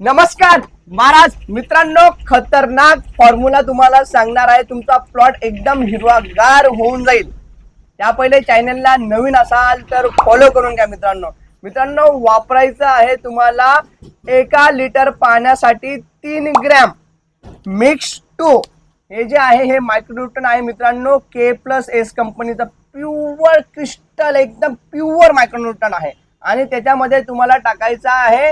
नमस्कार महाराज मित्रांनो, खतरनाक फॉर्म्युला तुम्हाला सांगणार आहे. तुमचा प्लॉट एकदम हिरवागार होऊन जाईल. त्या पहिले चॅनलला नवीन असाल तर फॉलो करून घ्या. मित्रांनो वापरायचं आहे तुम्हाला 1 लिटर पाण्यासाठी 3 ग्रॅम मिक्स टू. हे जे आहे हे मायक्रोन्यूटन आहे मित्रांनो. K+S कंपनीचा प्युअर क्रिस्टल एकदम प्युअर मायक्रोन्यूटन आहे. आणि त्याच्यामध्ये तुम्हाला टाकायचा आहे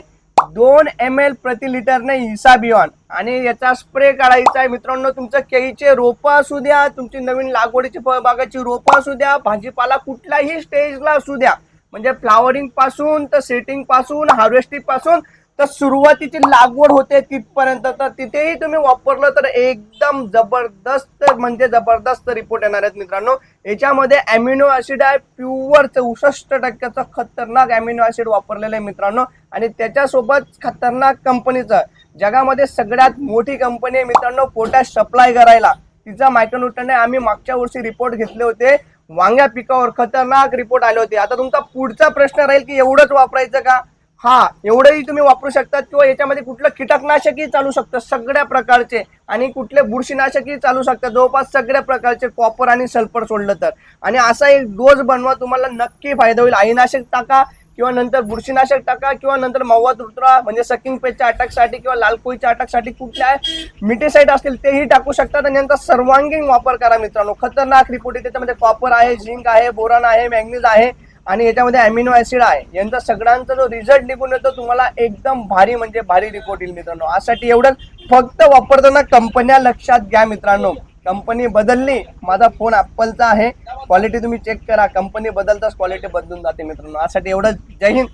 2 ml प्रति लिटरने इसाबिऑन. आणि याचा स्प्रे करायचा आहे मित्रांनो. तुमचं केळीचे रोपं असू द्या, तुमची नवीन लागवडीची फळबागाची रोपं असू द्या, भाजीपाला कुठल्याही स्टेजला असू द्या, म्हणजे फ्लावरिंग पासून तर सेटिंग पासून हार्वेस्टिंग पासून तर सुरुवातीची लागवड होते तिथपर्यंत, तर तिथेही तुम्ही वापरलं तर एकदम जबरदस्त म्हणजे जबरदस्त रिपोर्ट येणार आहेत मित्रांनो. याच्यामध्ये अॅमिनो ऍसिड आहे प्युअर 64% खतरनाक अॅमिनो ऍसिड वापरलेलं आहे मित्रांनो. आणि त्याच्यासोबत खतरनाक कंपनीचं जगामध्ये सगळ्यात मोठी कंपनी आहे मित्रांनो पोटॅश सप्लाय करायला, तिचा मायक्रोन्यूटन आहे. आम्ही मागच्या वर्षी रिपोर्ट घेतले होते वांग्या पिकावर, खतरनाक रिपोर्ट आले होते. आता तुमचा पुढचा प्रश्न राहील की एवढंच वापरायचं का? हा, एवढंही तुम्ही वापरू शकतात, किंवा याच्यामध्ये कुठलं कीटकनाशकही चालू शकतं सगळ्या प्रकारचे, आणि कुठले बुरशीनाशकही चालू शकतात जवळपास सगळ्या प्रकारचे, कॉपर आणि सल्फर सोडलं तर. आणि असा एक डोस बनवा, तुम्हाला नक्की फायदा होईल. आईनाशक टाका किंवा नंतर बुरशीनाशक टाका किंवा नंतर मव्वा तुटरा म्हणजे सकिंग पेजच्या अटॅकसाठी किंवा लाल कोळीच्या अटॅकसाठी कुठल्या मिटेसाइड असतील तेही टाकू शकतात. आणि यांचा सर्वांगीण वापर करा मित्रांनो. खतरनाक रिपोर्ट आहे. त्याच्यामध्ये कॉपर आहे, झिंक आहे, बोरॉन आहे, मॅग्नीज आहे, आणि याच्यामध्ये अॅमिनो ऍसिड आहे. यांचा सगळ्यांचा जो रिझल्ट निघून येतो तुम्हाला एकदम भारी म्हणजे भारी रिपोर्ट येईल मित्रांनो. यासाठी एवढंच, फक्त वापरताना कंपन्या लक्षात घ्या मित्रांनो. कंपनी बदलली, माझा फोन ॲपलचा आहे, क्वालिटी तुम्ही चेक करा. कंपनी बदलताच क्वालिटी बदलून जाते मित्रांनो. यासाठी एवढंच. जय हिंद,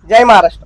जय महाराष्ट्र.